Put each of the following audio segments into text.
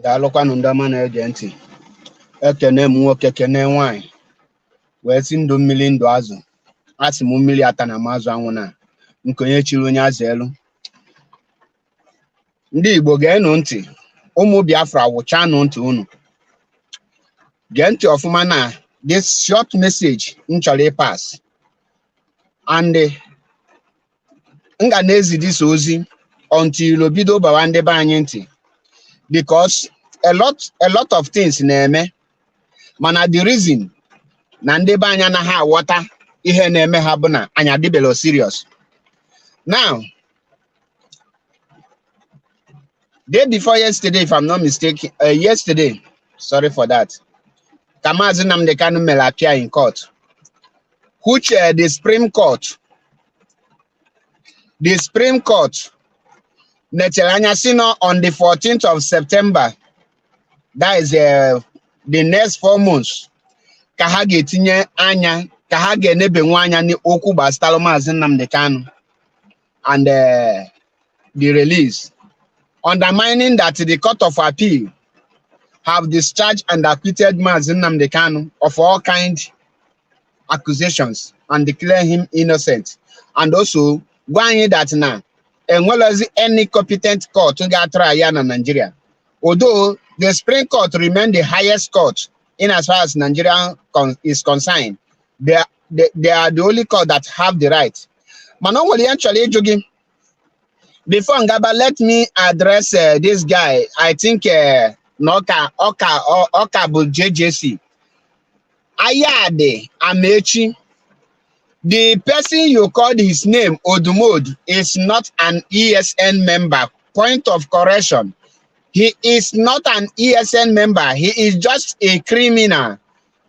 Daalụkwanụ ndị ọma na-ege ntị. Ekene m nwoke kene nwanyị wee si ndụ mmiri ndụ azụ. Asị m mmiri ata na mazụ anwụ na nke onye chiri onye azụ elu. Ndị Igbo geenụ ntị, ụmụ Biafra wụchanụ ntị unu. Gee ntị ọfụma na this short message m chọrọ ịpas. And m ga na-ezidisa ozi until obido bawa ndị be anyị ntị. Because a lot of things na-eme, mana the reason na ndị be anyị anaghị aghọta ihe na-eme ha bụ na anyị adịbelo serious. Now, day before yesterday, if I'm not mistaken, yesterday, sorry for that, ka MAZI Nnamdi Kanu mere appear in court, which the Supreme Court netere anya si no on the 14th of September, that is the next 4 months, ka ha ga-etinye anya, ka ha ga-enebenwu anya n'okwu gbasara MAZI Nnamdi Kanu and the release, undermining that the Court of Appeal have discharged and acquitted MAZI Nnamdi Kanu of all kind accusations and declare him innocent. And also, going that now, and well as any competent court to get trial in Nigeria. Although the Supreme Court remain the highest court in as far as Nigeria is concerned, they are the only court that have the right. But normally, actually, before Ngaba, let me address this guy. I think Oka JJC. Ayade Amechi. The person you called his name, Odumod, is not an ESN member. Point of correction. He is not an ESN member. He is just a criminal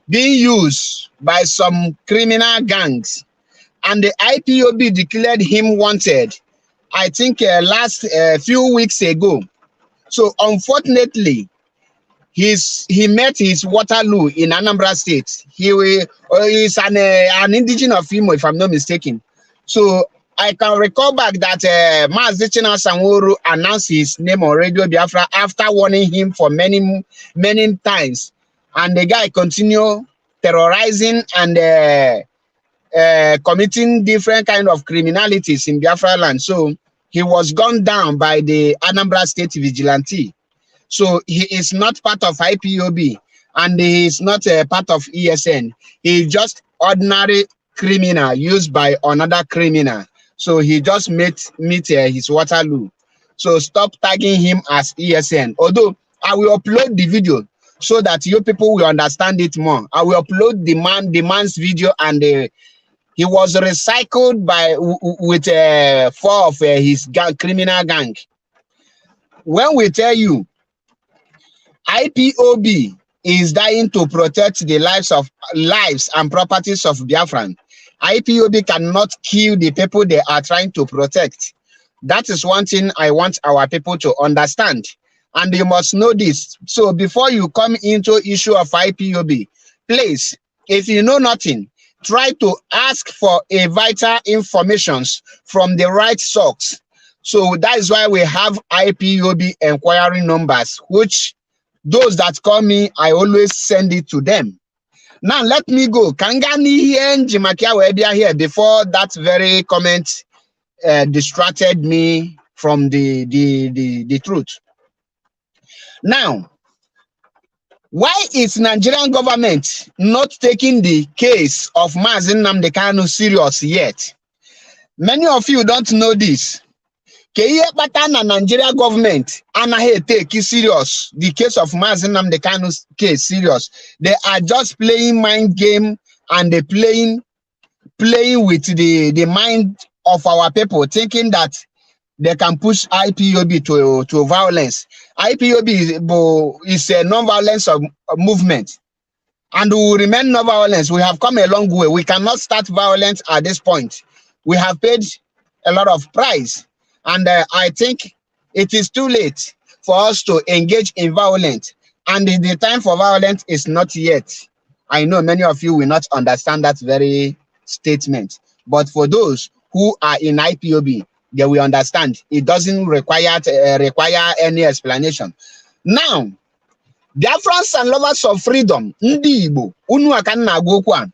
being used by some criminal gangs. And the IPOB declared him wanted, I think, last few weeks ago. So unfortunately, he met his Waterloo in Anambra State. He is an indigenous of Imo, if I'm not mistaken. So I can recall back that MAZI Sanwo-Olu announced his name on Radio Biafra after warning him for many times. And the guy continued terrorizing and committing different kind of criminalities in Biafra land. So he was gunned down by the Anambra State vigilante. So he is not part of IPOB and he is not a part of ESN. He is just ordinary criminal used by another criminal. So he just meet his Waterloo. So stop tagging him as ESN. Although I will upload the video so that you people will understand it more. I will upload the man's video, and he was recycled with 4 of his criminal gang. When we tell you IPOB is dying to protect the lives and properties of Biafran, IPOB cannot kill the people they are trying to protect. That is one thing I want our people to understand. And you must know this. So before you come into issue of IPOB, please, if you know nothing, try to ask for a vital information from the right source. So that is why we have IPOB inquiry numbers, which those that call me, I always send it to them. Now let me go. Kangani here and Jimakia were here before that very comment distracted me from the truth. Now, why is Nigerian government not taking the case of MAZI Nnamdi Kanu serious yet? Many of you don't know this. Keye Nigeria government anaghị take serious the case of MAZI Nnamdi Kanu's case serious. They are just playing mind game, and they playing with the mind of our people, thinking that they can push IPOB to violence. IPOB is a non-violence movement, and we will remain non-violence. We have come a long way. We cannot start violence at this point. We have paid a lot of price, and I think it is too late for us to engage in violence, and the time for violence is not yet. I know many of you will not understand that very statement, but for those who are in IPOB, they will understand. It doesn't require any explanation. Now, Biafrans and lovers of freedom, ndị Igbo, unu aka na-agwa okwu a.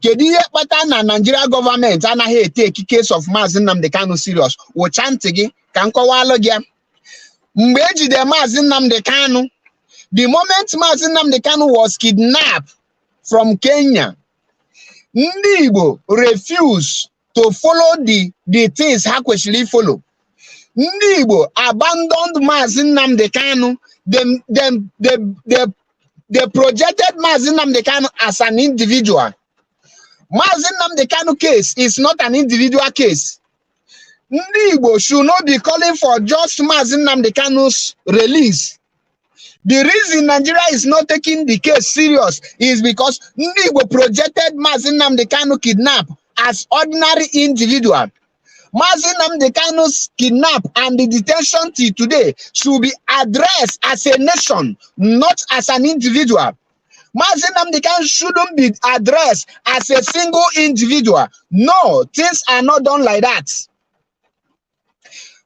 Kedu ihe kpata na Nigeria government anaghị take case of MAZI Nnamdi Kanu serious? Wụcha ntị gị ka nkọwalụ gị. Mgbe ejide MAZI Nnamdi Kanu, the moment MAZI Nnamdi Kanu was kidnapped from Kenya, ndị Igbo refused to follow the things ha kwesịrị follow. Ndị Igbo abandoned MAZI Nnamdi Kanu. They projected MAZI Nnamdi Kanu as an individual. MAZI Nnamdi Kanu case is not an individual case. Ndị Igbo should not be calling for just MAZI Nnamdi Kanu's release. The reason Nigeria is not taking the case serious is because ndị Igbo projected MAZI Nnamdi Kanu kidnap as ordinary individual. MAZI Nnamdi Kanu's kidnap and the detention till today should be addressed as a nation, not as an individual. MAZI Nnamdi Kanu shouldn't be addressed as a single individual. No, things are not done like that.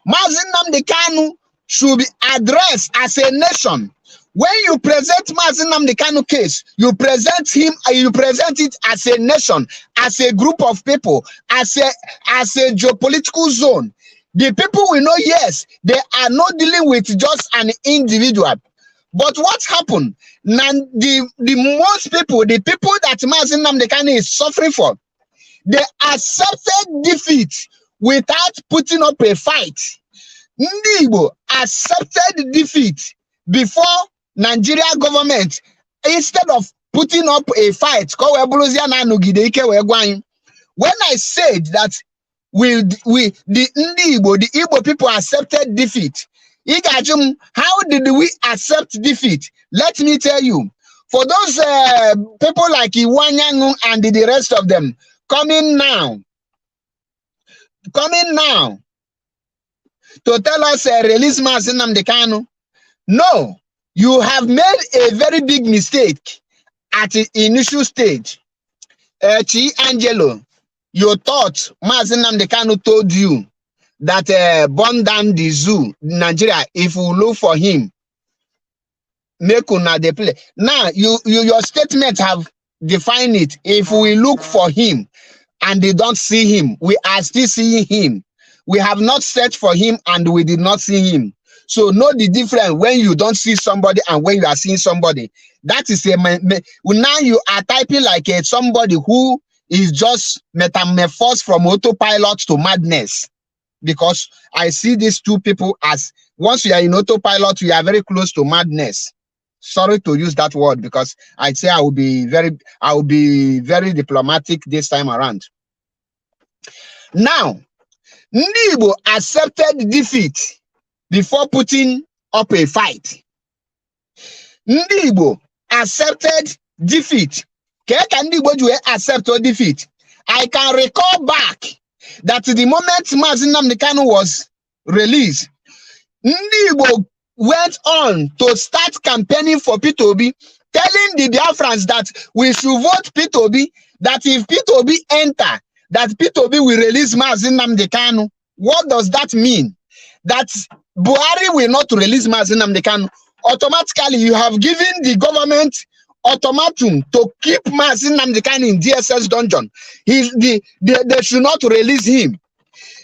MAZI Nnamdi Kanu should be addressed as a nation. When you present MAZI Nnamdi Kanu case, you present it as a nation, as a group of people, as a geopolitical zone. The people will know, yes, they are not dealing with just an individual. But what happened? Now, the most people, the people that MAZI Nnamdi Kanu is suffering for, they accepted defeat without putting up a fight. Ndị Igbo accepted defeat before Nigeria government, instead of putting up a fight. When I said that the Igbo people accepted defeat, how did we accept defeat? Let me tell you. For those people like Iwanyangu and the rest of them coming now to tell us release MAZI Nnamdi Kanu, no. You have made a very big mistake at the initial stage. Chi Angelo, you thought MAZI Nnamdi Kanu told you that burn down the zoo in Nigeria if we look for him. Make una dey play. Now your statement have defined it. If we look for him and they don't see him, we are still seeing him. We have not searched for him and we did not see him. So know the difference when you don't see somebody and when you are seeing somebody. That is now you are typing like somebody who is just metamorphosed from autopilot to madness. Because I see these two people as, once you are in autopilot, you are very close to madness. Sorry to use that word because I'd say I will be very diplomatic this time around. Now, Ndị Igbo accepted defeat before putting up a fight. Ndị Igbo accepted defeat. Can Ndị Igbo accept or defeat? I can recall back that the moment MAZI Nnamdi Kanu was released, Ndị Igbo went on to start campaigning for P2B, telling the Biafrans that we should vote P2B, that if P2B enter, that P2B will release MAZI Nnamdi Kanu. What does that mean? That Buhari will not release MAZI Nnamdi Kanu. Automatically, you have given the government ultimatum to keep MAZI Nnamdi Kanu in DSS dungeon. They should not release him.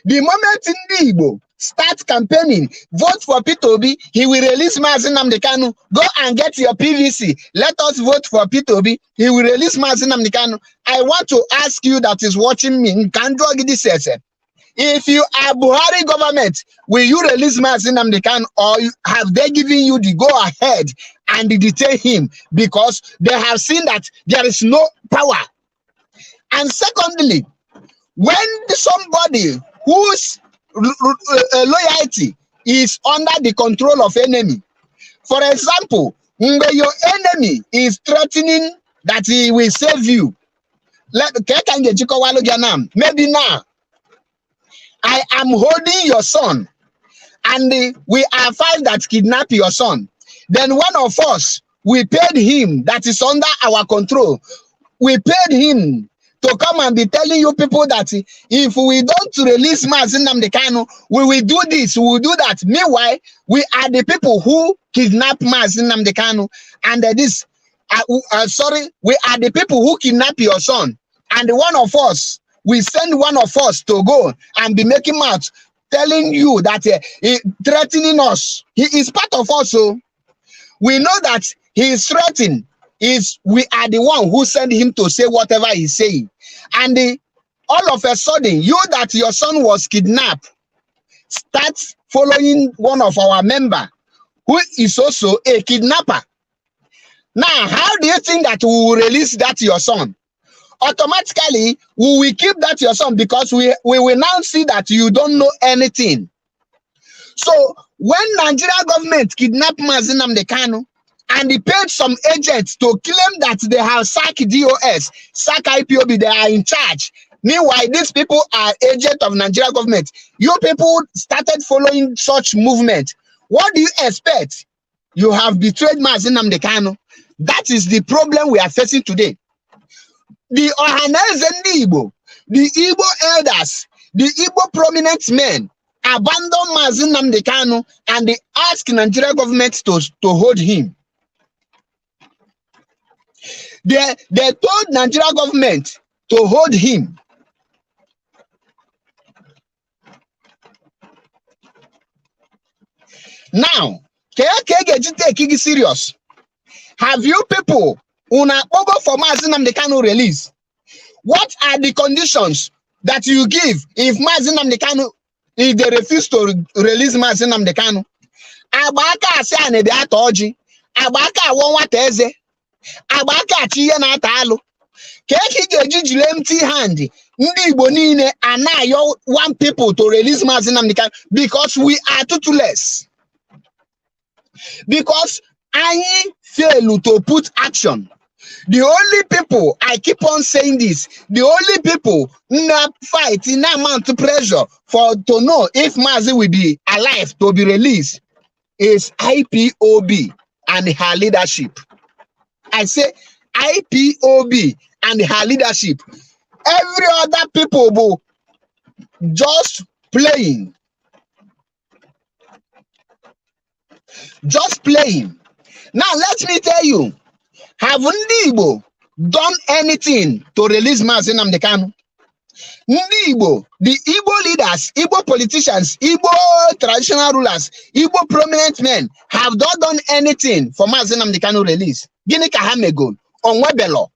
The moment Ndị Igbo start campaigning, vote for P2B, he will release MAZI Nnamdi Kanu. Go and get your PVC. Let us vote for P2B. He will release MAZI Nnamdi Kanu. I want to ask you that is watching me. If you are Buhari government, will you release Mazi Nnamdi Kanu, or have they given you the go ahead and detain him because they have seen that there is no power? And secondly, when somebody whose loyalty is under the control of enemy, for example, when your enemy is threatening that he will save you, maybe now I am holding your son, and we are five that kidnap your son. Then one of us, we paid him, that is under our control. We paid him to come and be telling you people that if we don't release Mazi Nnamdi Kanu, we will do this, we will do that. Meanwhile, we are the people who kidnap Mazi Nnamdi Kanu, and we are the people who kidnap your son. And one of us, we send one of us to go and be making mouth, telling you that threatening us. He is part of us, so we know that he is threatening. We are the one who send him to say whatever he's saying. And all of a sudden, you that your son was kidnapped, start following one of our member who is also a kidnapper. Now, how do you think that we will release that your son? Automatically, we will keep that your son because we will now see that you don't know anything. So when Nigeria government kidnapped Mazi Nnamdi Kanu, and they paid some agents to claim that they have sacked DOS, sack IPOB, they are in charge. Meanwhile, these people are agents of Nigeria government. You people started following such movement. What do you expect? You have betrayed Mazi Nnamdi Kanu. That is the problem we are facing today. The Ohaneze Ndi Igbo, the Igbo elders, the Igbo prominent men abandoned Mazi Nnamdi Kanu, and they asked Nigeria government to hold him. They told Nigeria government to hold him. Now, take it serious. Have you people una go for Mazi Nnamdi Kanu release? What are the conditions that you give if Mazi Nnamdi Kanu, if they refuse to release Mazi Nnamdi Kanu? Abaka ase ane de atoji, abaka wonwa teze, abaka chiye na atalo. Keki geji empty hand. Ndi Igbo niile anayo one people to release Mazi Nnamdi Kanu because we are toothless. Because I fail to put action. The only people, I keep on saying this, the only people that fight in that amount of pressure to know if Mazi will be alive to be released is IPOB and her leadership. I say IPOB and her leadership. Every other people just playing. Just playing. Now let me tell you, have Ndi Igbo done anything to release Mazi Nnamdi Kanu? Ndi Igbo, the Igbo leaders, Igbo politicians, Igbo traditional rulers, Igbo prominent men have not done anything for Mazi Nnamdi Kanu release. Gini ka ha megol onwebelo.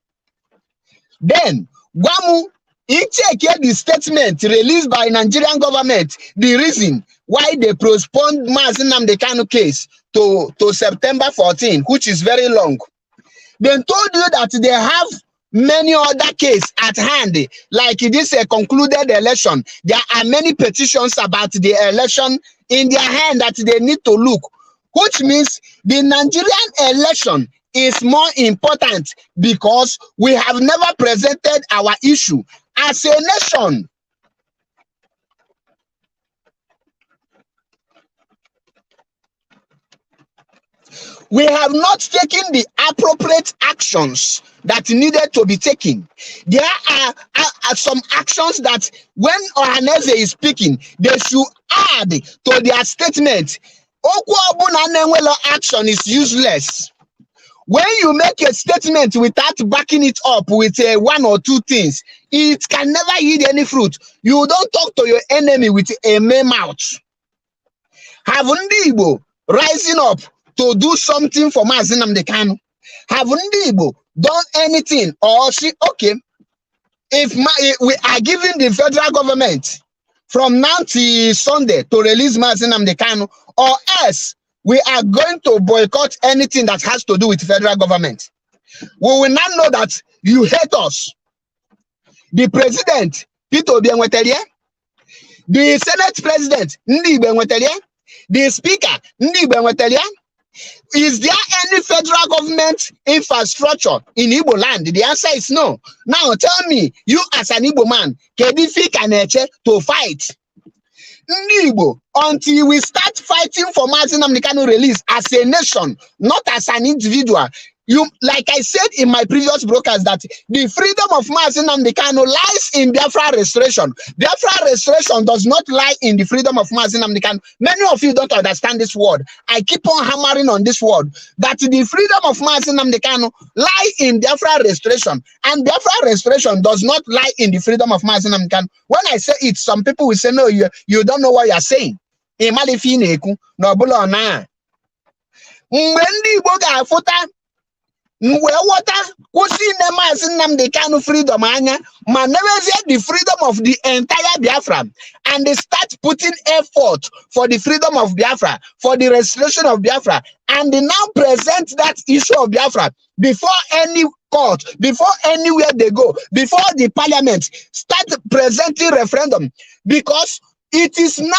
Then Gwamu, he take the statement released by Nigerian government, the reason why they postponed Mazi Nnamdi Kanu case to September 14, which is very long. They told you that they have many other cases at hand, like this concluded election. There are many petitions about the election in their hand that they need to look, which means the Nigerian election is more important because we have never presented our issue as a nation. We have not taken the appropriate actions that needed to be taken. There are some actions that when Ohaneze is speaking, they should add to their statement. Action is useless. When you make a statement without backing it up with one or two things, it can never yield any fruit. You don't talk to your enemy with a mere mouth. Have Ndi Igbo rising up to do something for Mazi Nnamdi Kanu? Have Ndi Igbo done anything? Or okay, if we are giving the federal government from now till Sunday to release MAZI Nnamdi Kanu, or else we are going to boycott anything that has to do with federal government. We will not know that you hate us. The president, Peter Obi Enwetelie, the Senate president, Nnamdi Enwetelie, the speaker, Nnamdi Enwetelie. Is there any federal government infrastructure in Igbo land? The answer is no. Now tell me, you as an Igbo man, Kedifi Kaneche to fight Igbo until we start fighting for MAZI Nnamdi Kanu release as a nation, not as an individual. You, like I said in my previous broadcast, that the freedom of MAZI Nnamdi Kanu lies in Biafra restoration. Biafra restoration does not lie in the freedom of MAZI Nnamdi Kanu. Many of you don't understand this word. I keep on hammering on this word, that the freedom of MAZI Nnamdi Kanu lie in Biafra restoration, and Biafra restoration does not lie in the freedom of MAZI Nnamdi Kanu. When I say it, some people will say, no, you don't know what you are saying. No, MAZI Nnamdi Kanu freedom anya, man never said the freedom of the entire Biafra, and they start putting effort for the freedom of Biafra, for the restoration of Biafra, and they now present that issue of Biafra before any court, before anywhere they go, before the parliament start presenting referendum, because it is now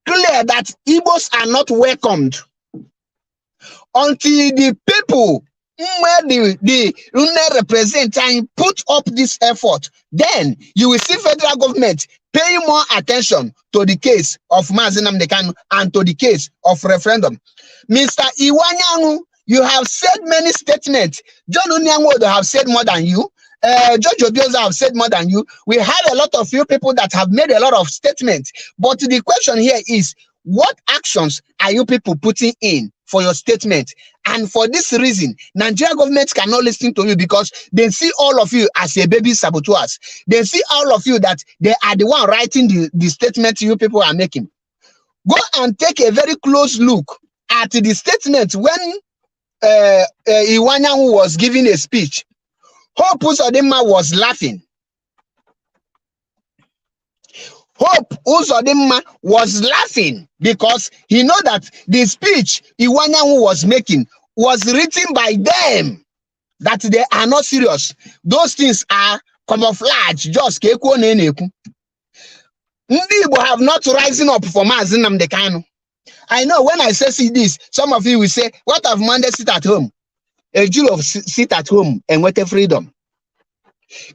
clear that Igbos are not welcomed until the people where the representative put up this effort. Then you will see federal government paying more attention to the case of MAZI Nnamdi Kanu and to the case of referendum. Mr. Iwanyangu, you have said many statements. John Onyango have said more than you. George Obioza have said more than you. We have a lot of you people that have made a lot of statements. But the question here is, what actions are you people putting in for your statement? And for this reason, Nigeria government cannot listen to you, because they see all of you as a baby saboteurs. They see all of you that they are the one writing the statement you people are making. Go and take a very close look at the statement when Iwanyangu was giving a speech. Hope Uzodinma was laughing. Hope Uzodinma was laughing because he know that the speech Iwanyangu was making was written by them, that they are not serious. Those things are camouflage, just keku neneku. Ndị have not risen up for MAZI Nnamdi Kanu. I know when I say see this, some of you will say, what have Monday sit at home? A Jew of sit at home and wait a freedom.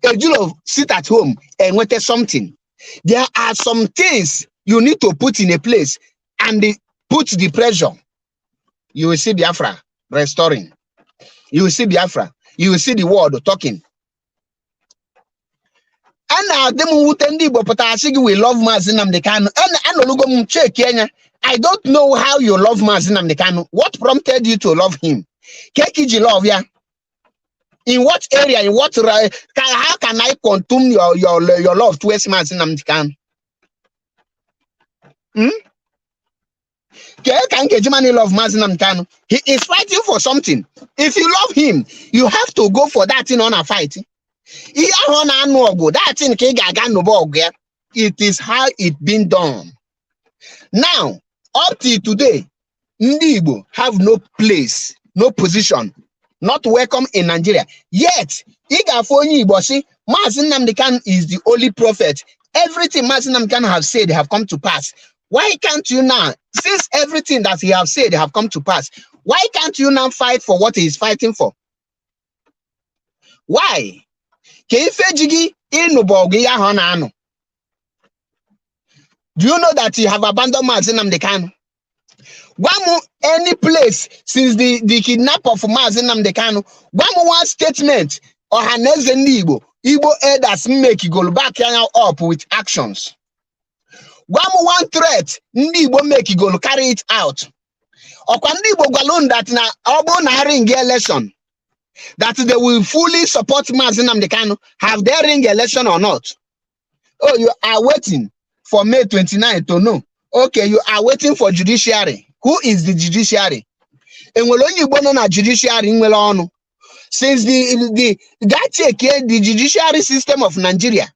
A Jew of sit at home and wait something. There are some things you need to put in a place and put the pressure. You will see Biafra restoring. You will see Biafra. You will see the world talking. And now them who tend to we love MAZI Nnamdi Kanu. And I don't know how you love MAZI Nnamdi Kanu. What prompted you to love him? Kekiji love ya. In what area? In what how can I consume your love towards MAZI Nnamdi Kanu? Can Kejimani love MAZI Nnamdi Kanu? He is fighting for something. If you love him, you have to go for that thing on a fight. That thing, it is how it been done. Now, up to today, Ndi Igbo have no place, no position, not welcome in Nigeria. Yet, Igafoni Igbo say, MAZI Nnamdi Kanu is the only prophet. Everything MAZI Nnamdi Kanu have said have come to pass. Why can't you now, since everything that he have said have come to pass, why can't you now fight for what he is fighting for? Why? Do you know that you have abandoned MAZI Nnamdi Kanu? Any place since the kidnap of MAZI Nnamdi Kanu, one statement or Haneze Igbo elders make go back up with actions. One threat, Igbo make go carry it out. Or can Igbo galon that na obo na ring election, that they will fully support MAZI Nnamdi Kanu, have their ring election or not? Oh, you are waiting for May 29 to know. Okay, you are waiting for judiciary. Who is the judiciary? And when you born on judiciary in Melano, since the judiciary system of Nigeria,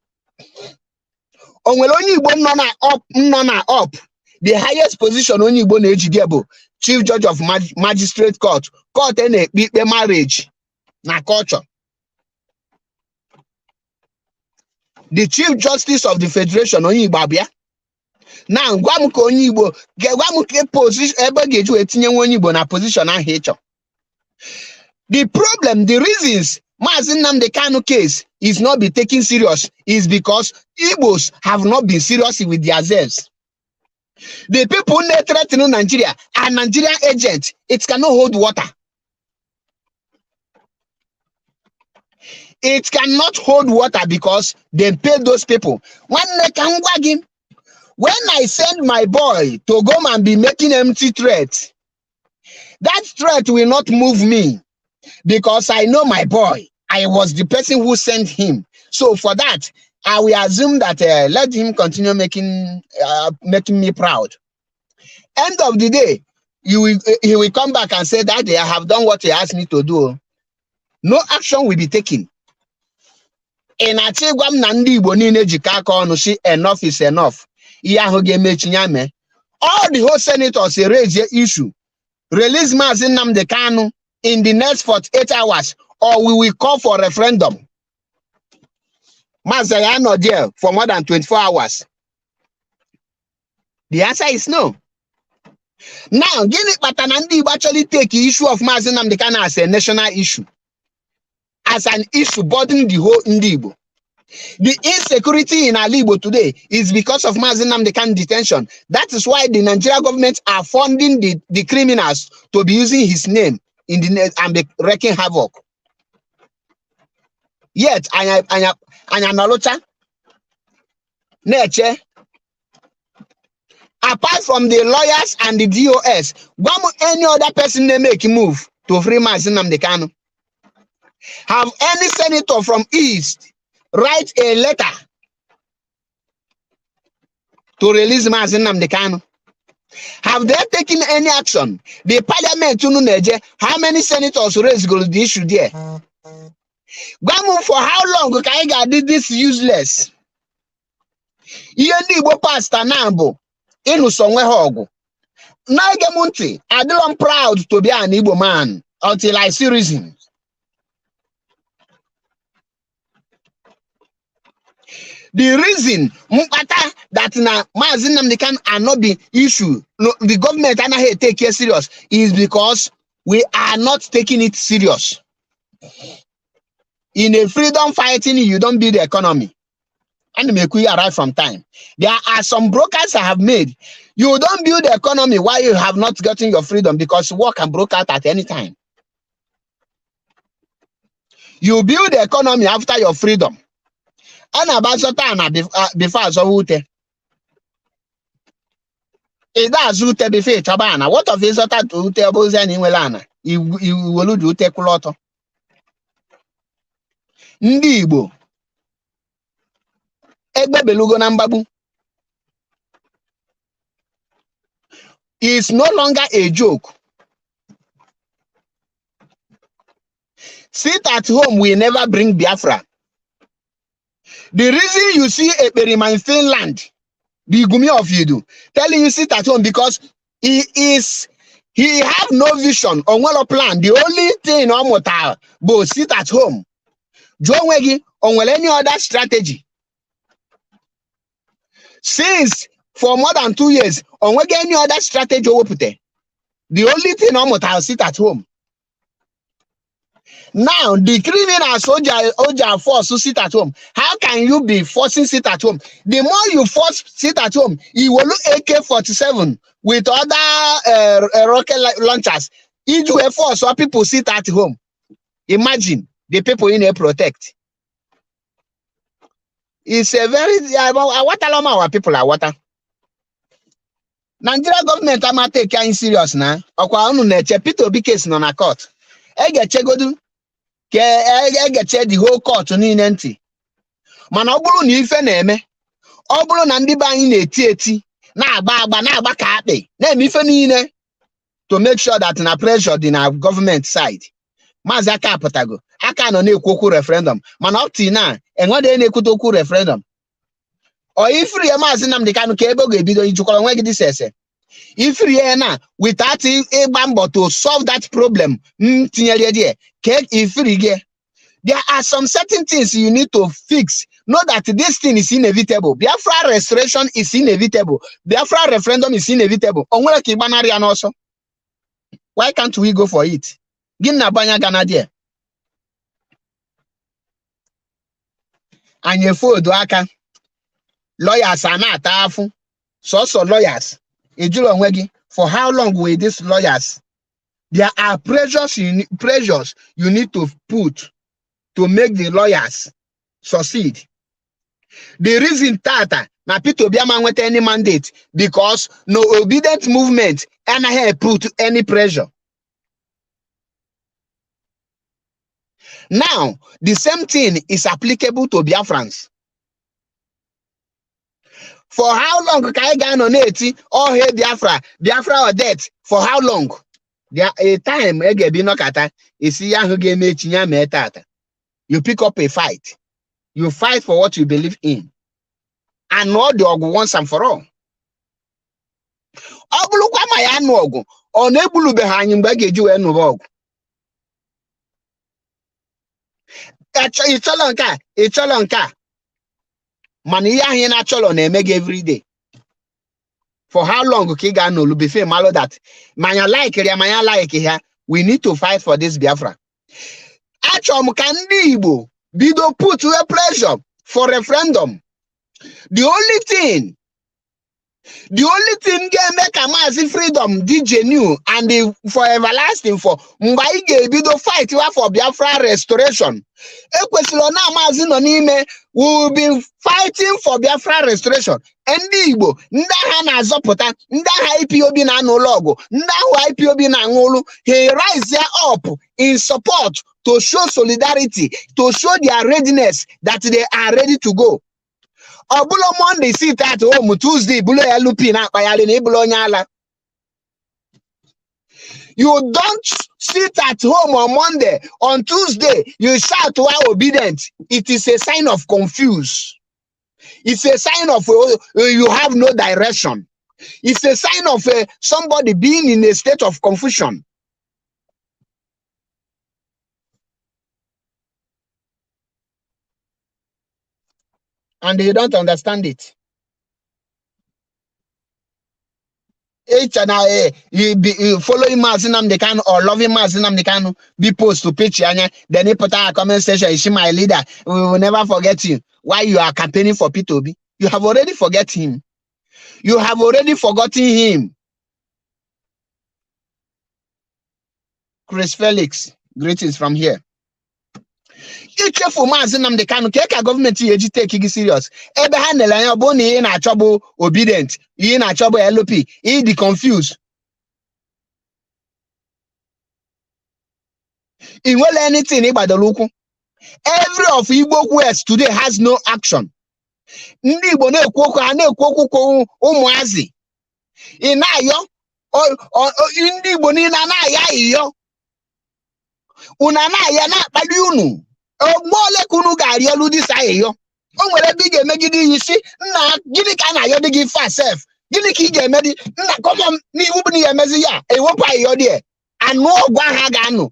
onwere onye Igbo nọ na up the highest position onye Igbo na-ejide bụ Chief Judge of Magistrate Court na-ekpe ikpe marriage na culture. The Chief Justice of the Federation onye Igbo abịa. Now gwa m ka onye Igbo gwa m ka position ebe ga-eji etinye onye Igbo na position ahụ ịchọ. The problem, the reasons MAZI Nnamdi Kanu case is not be taken serious is because Igbos have not been serious with themselves. The people who threaten Nigeria are Nigerian agents. It cannot hold water. It cannot hold water because they pay those people. When I send my boy to go and be making empty threats, that threat will not move me because I know my boy. I was the person who sent him. So for that, I will assume that let him continue making me proud. End of the day, he will come back and say that I have done what he asked me to do. No action will be taken. Enough is enough. All the whole senators raise the issue. Release MAZI Nnamdi Kanu in the next 48 hours, or we will call for referendum. MAZI are not there for more than 24 hours. The answer is no. Now, Guinea Patanandi actually take the issue of MAZI Nnamdi Kanu as a national issue, as an issue burdening the whole Igbo. The insecurity in Igbo today is because of MAZI Nnamdi Kanu detention. That is why the Nigerian government are funding the criminals to be using his name in the net and be wreaking havoc. Yet, apart from the lawyers and the DOS, any other person they make a move to free MAZI Nnamdi Kanu? Have any senator from East write a letter to release MAZI Nnamdi Kanu? Have they taken any action? The parliament, how many senators raised the issue there? For how long can I do this useless? Igbo pastor Nambo inu somewhere hogu. I'm proud to be an Igbo man until I see reason. The reason that now MAZI Nnamdi Kanu are not being issued, the government are not here take it serious, is because we are not taking it serious. In a freedom fighting, you don't build the economy. And make we arrive from time. There are some brokers I have made. You don't build the economy while you have not gotten your freedom, because war can break out at any time. You build the economy after your freedom. And about Sotana before Zoute. It does Zute before Chabana. What of his Sota to Tebozan in Welana? You will do take a lot. Ndị Igbo egbe belugo na mgbagbu is no longer a joke. Sit at home will never bring Biafra. The reason you see Ekperima in Finland, the Gumi of Yidu, telling you sit at home, because he have no vision or well plan. The only thing on but sit at home. John Wegi on any other strategy. Since for more than 2 years, on any other strategy, the only thing on sit at home. Now the criminal soldier force to sit at home. How can you be forcing sit at home? The more you force sit at home, you will look AK-47 with other rocket launchers. It will force so people sit at home. Imagine the people in there protect. It's a very our people are water. Nigeria government am take in serious now. Okwa unu na eche Peter Obi case no na court. Chegodu ke check the whole court niile ntị. Mana ọ bụrụ na ife na-eme, ọ bụrụ na ndị be anyị na-eti eti, na-agba ka akpị, na-eme ife niile to make sure that na pressure dị na government side. Maazị aka apụtago, aka nọ na-ekwu okwu referendum, mana up till now enwede na-ekwute okwu referendum. or if free Mazi Nnamdi Kanu ka ebe ga-ebido ijukọrọ onwe gị dị sese. If free na without ịgba mbọ to solve that problem tinyere there, if free there are some certain things you need to fix. Know that this thing is inevitable. Biafra restoration is inevitable. Biafra referendum is inevitable. Onwere ka igbanarị ya n'ọsọ. Why can't we go for it? Gịnị na-abanye Ghana there? Anyị efodu aka. Lawyers are not afụ. So lawyers. Ejuru onwe gị. For how long will these lawyers? There are pressures you need to put to make the lawyers succeed. The reason Tata na Peter Obiama nweta any mandate because no obedient movement anaghị put any pressure. Now, the same thing is applicable to Biafrans. For how long ka anyị ga-anọ na-eti oh hey Biafra or death? For how long? There a time e ga-ebi nọkata esi ya ahụ ga-eme echi ya mee tata. You pick up a fight. You fight for what you believe in. And know the ọgụ once and for all. Ọ bụrụkwa ma ya anụ ọgụ, ọ na-egbulubeghị anyị mgbe a ga-eji wee nụba ọgụ. Ịchọrọ nke a. Mana ihe ahụ ị na-achọrọ na-eme gị every day. For how long ka ị ga-anọlu before malụ that manya like ya manya like ya, we need to fight for this Biafra. Achọrọ m ka ndị Igbo bido put a pressure for referendum. The only thing ga-eme ka MAZI freedom dị genuine and for everlasting for mgbe anyị ga-ebido fight for Biafra restoration. Ekwesịrị na MAZI nọ n'ime we will be fighting for Biafra restoration. Ndị Igbo, ndị agha na-azọpụta, ndị agha IPOB na-anụ ụlọ ọgụ, ndị ahụ IPOB na-aṅụ ụlọ, he rise up in support to show solidarity, to show their readiness that they are ready to go. Obulo Monday sit at home, Tuesday bulo ya lupi na akpayali na ibulo onye ala. You don't sit at home on Monday. On Tuesday, you shout to our obedient. It is a sign of confuse. It's a sign of you have no direction. It's a sign of somebody being in a state of confusion. And you don't understand it. Each and you following MAZI Nnamdi Kanu or loving MAZI Nnamdi Kanu, be post to pitch then you put out a comment section, is she my leader? We will never forget you. Why you are campaigning for P2B? You have already forget him. You have already forgotten him. Chris Felix, greetings from here. You careful MAZI Nnamdi Kanu, ka government you take it serious. Ebe ha nele anya bụ na ị na-achọbụ obedient, ị na-achọbụ LP, ị dị confused. Ị nwere anything ị gbadoro ụkwụ. Every of Igbo West today has no action. Ndị Igbo na-ekwu okwu ha na-ekwu okwu ụmụazị. Ị na-ayọ ndị Igbo niile na-ayọ ayọ. Una na-ayọ na-akpali unu. Ogbole kunu ga-arị elu dis ayọ. O nwere ebe ị ga-emegide isi nna gịnị ka na-ayọ dị gị fa sef. Gịnị ka ị ga-eme dị nna kọmọ n'iwu bụ na ya emezi ya ewepụ ayọ dị anụ ọgwụ ha ga-anụ.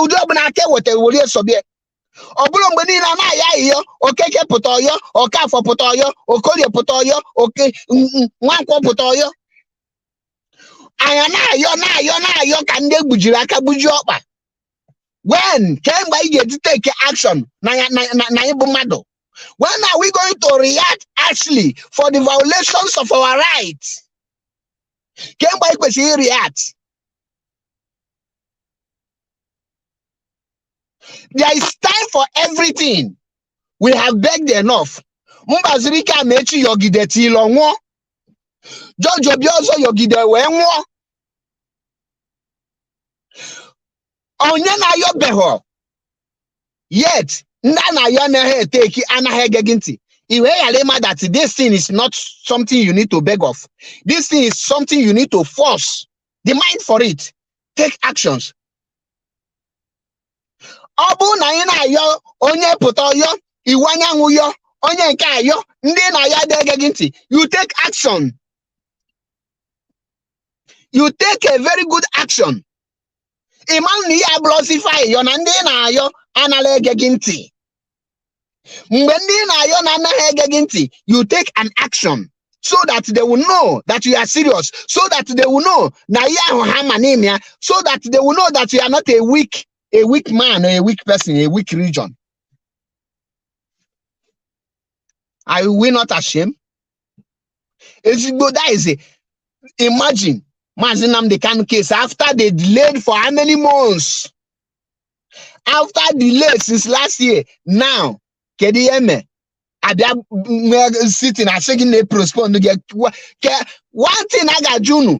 Ụdị ọbụla aka ewetara were esobie. Ọ bụrụ mgbe niile anaghị ayọ Okeke pụta ọyọ, Okafọ pụta ọyọ, Okorie pụta ọyọ, Nwankwọ pụta ọyọ. Anya na-ayọ ka ndị egbujiri aka gbuji ọkpa. When kemgbe ị ga-eji take action na ịbụ mmadụ? When are we going to react actually for the violations of our rights? Kemgbe ị kwesịrị react? There is time for everything. We have begged enough. Mbazirika mechi yogide tilo nwo. Jojo biozo yogide we nwo. Onye na yo beho. Yet, nana yo nehe teki anahe geginti. Iwe yalema that this thing is not something you need to beg of. This thing is something you need to force. Demand for it. Take actions. Obu na ina yo onye pụta yo iwanya nwuyo onye nke ayo ndị na-aya adịghị gị ntị, you take action. You take a very good action. Ịma na ihe ablọsify yo na ndị na-ayọ anaghị ege gị ntị. Mgbe ndị na-ayọ na anaghị ege gị ntị, you take an action so that they will know that you are serious, so that they will know na ihe ahụ ha ma n'ime ya, so that they will know that you are not a weak man or a weak person, a weak region. Are we not ashamed? That is it. Imagine MAZI Nnamdi Kanu case after they delayed for how many months? After delay since last year, now, KDM, sitting and saying they postpone to get one thing I got Junu.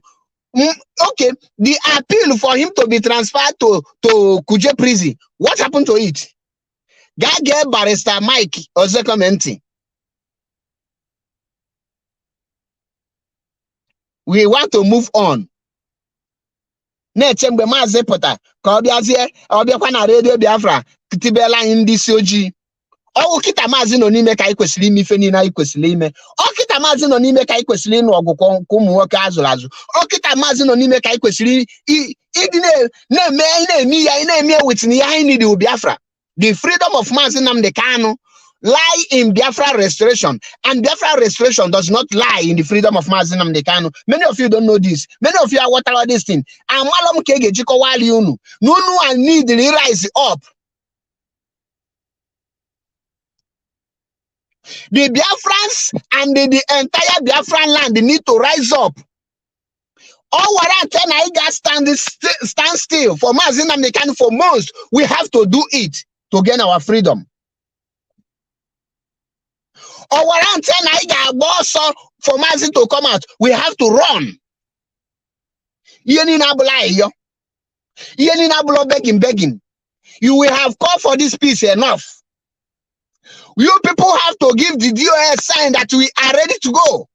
Okay, the appeal for him to be transferred to Kuje prison. What happened to it? God gave Barrister Mike also commenting. We want to move on. Nechembe MAZI pụta ka ọ bịazie ọ bịakwa na redio Biafra kitibela anyị ndị isi ojii. Ọ kịta MAZI nọ n'ime ka anyị kwesịrị ime ife niile anyị kwesịrị ime. Ọ kịta MAZI nọ n'ime ka anyị kwesịrị ịnụ ọgụ ka ụmụ nwoke azụrụ azụ. Ọ kịta MAZI nọ n'ime ka anyị kwesịrị ịdị na-eme with ihe anyị need Biafra. The freedom of MAZI Nnamdi Kanu lie in Biafra restoration, and Biafra restoration does not lie in the freedom of MAZI Nnamdi Kanu. Many of you don't know this. Many of you are what about this thing. And Malom Kege Jiko Wali Unu. Nunu and need to rise up. The Biafrans and the entire Biafran land need to rise up. All what I tell I got stand still for MAZI Nnamdi Kanu for months. We have to do it to gain our freedom. Or what I'm telling I got boss for MAZI to come out, we have to run. Begging. You will have called for this peace enough. You people have to give the DOS sign that we are ready to go.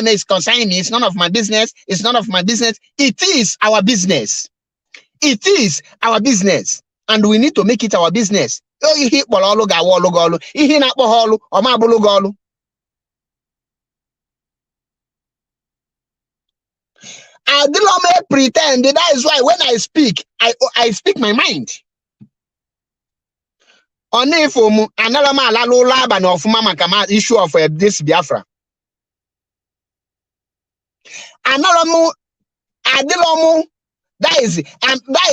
Is concerning me. It's none of my business. It's none of my business. It is our business. It is our business. And we need to make it our business. I did not pretend. That is why when I speak, I speak my mind. Only for another man of Mama Kama issue of this Biafra. Another that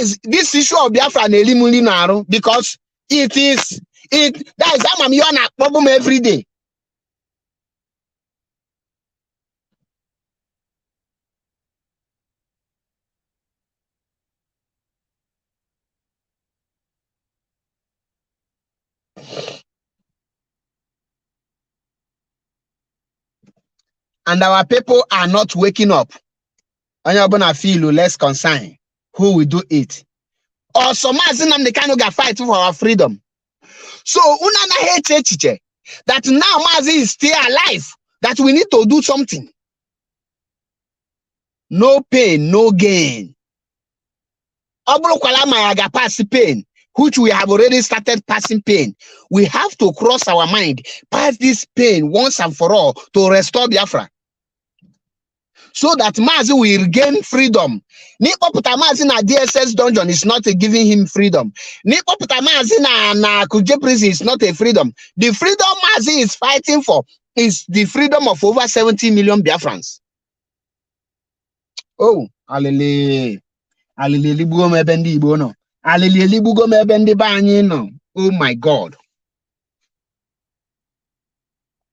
is this issue of Biafra because that is I'm on a problem every day. And our people are not waking up. And you're gonna feel less concerned. Who will do it? Also, MAZI Nnamdi Kanu got fight for our freedom. So, unana hate that now MAZI is still alive. That we need to do something. No pain, no gain. Obulukwala pass pain, which we have already started passing pain. We have to cross our mind, pass this pain once and for all to restore Biafra. So that MAZI will gain freedom. Nipoputa MAZI na DSS dungeon is not giving him freedom. Nipoputa MAZI na Kuje prison is not a freedom. The freedom MAZI is fighting for is the freedom of over 70 million Biafrans. Oh, alele libugo mebendi ibono. Alele libugo mebendi banyi no. Oh my God.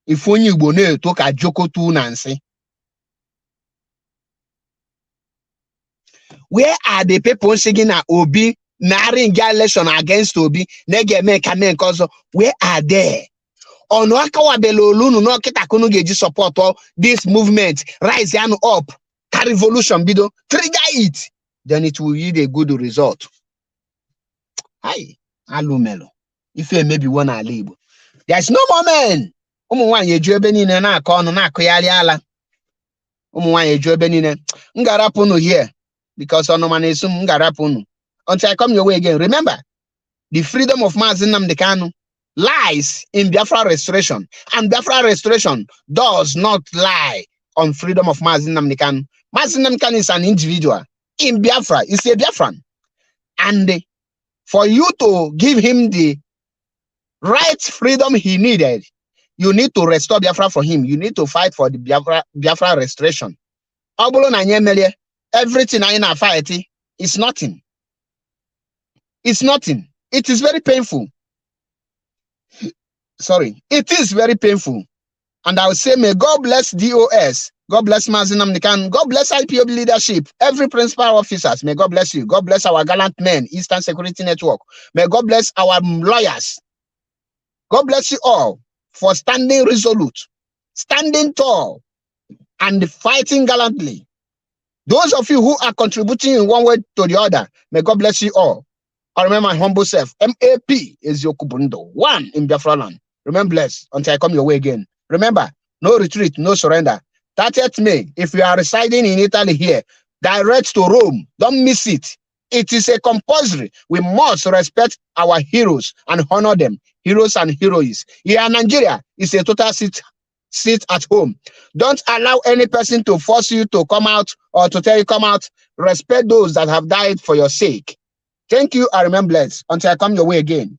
If only you ne to ka joko tu nansi. Where are the people singing at Obi, narring election against Obi, where are they? On Wakawabelo, no Kitakunu Geji support all this movement, rise and up, revolution, bido, trigger it, then it will yield a good result. Hi, Alumelo. If you maybe one a label. There's no moment. One ye jobbing in a corner, na koyala. One ye jobbing in a Ngarapuno here. Because until I come your way again. Remember, the freedom of MAZI Nnamdi Kanu lies in Biafra restoration, and Biafra restoration does not lie on freedom of MAZI Nnamdi Kanu. MAZI Nnamdi Kanu is an individual in Biafra. He's a Biafran. And for you to give him the right freedom he needed, you need to restore Biafra for him. You need to fight for the Biafra restoration. Everything I fight is nothing. It's nothing. It is very painful. Sorry, it is very painful. And I will say, may God bless DOS. God bless MAZI Nnamdi Kanu. God bless IPOB leadership. Every principal officers, may God bless you. God bless our gallant men, Eastern Security Network. May God bless our lawyers. God bless you all for standing resolute, standing tall, and fighting gallantly. Those of you who are contributing in one way to the other, may God bless you all. I remember my humble self. MAP is your Kubundo. One in Biafra land. Remain blessed until I come your way again. Remember, no retreat, no surrender. 30th May, if you are residing in Italy here, direct to Rome. Don't miss it. It is a compulsory. We must respect our heroes and honor them. Heroes and heroes. Here in Nigeria, it's a total sit at home. Don't allow any person to force you to come out or to tell you come out. Respect those that have died for your sake. Thank you. I remain blessed until I come your way again.